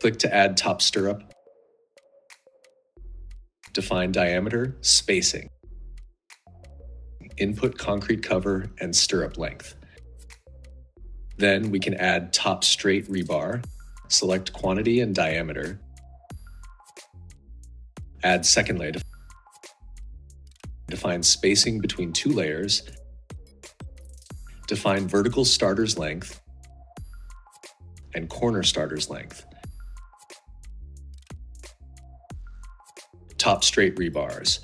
Click to add top stirrup. Define diameter, spacing. Input concrete cover and stirrup length. Then we can add top straight rebar. Select quantity and diameter. Add second layer. Define spacing between two layers. Define vertical starter's length and corner starter's length. Top straight rebars.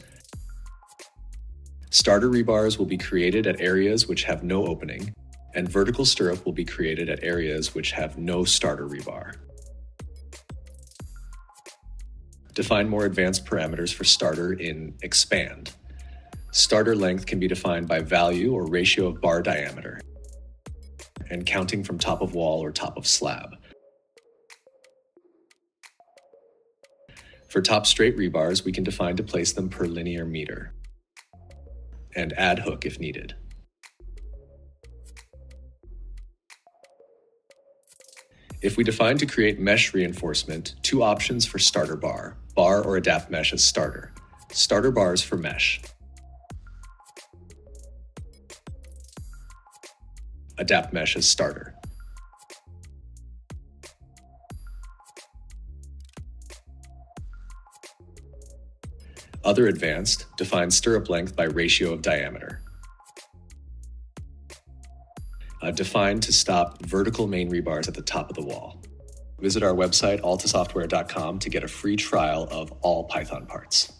Starter rebars will be created at areas which have no opening, and vertical stirrup will be created at areas which have no starter rebar. Define more advanced parameters for starter in Expand. Starter length can be defined by value or ratio of bar diameter, and counting from top of wall or top of slab. For top straight rebars, we can define to place them per linear meter, and add hook if needed. If we define to create mesh reinforcement, two options for starter bar or adapt mesh as starter. Starter bars for mesh. Adapt mesh as starter. Other advanced, define stirrup length by ratio of diameter. Define to stop vertical main rebars at the top of the wall. Visit our website, altosoftware.com, to get a free trial of all Python parts.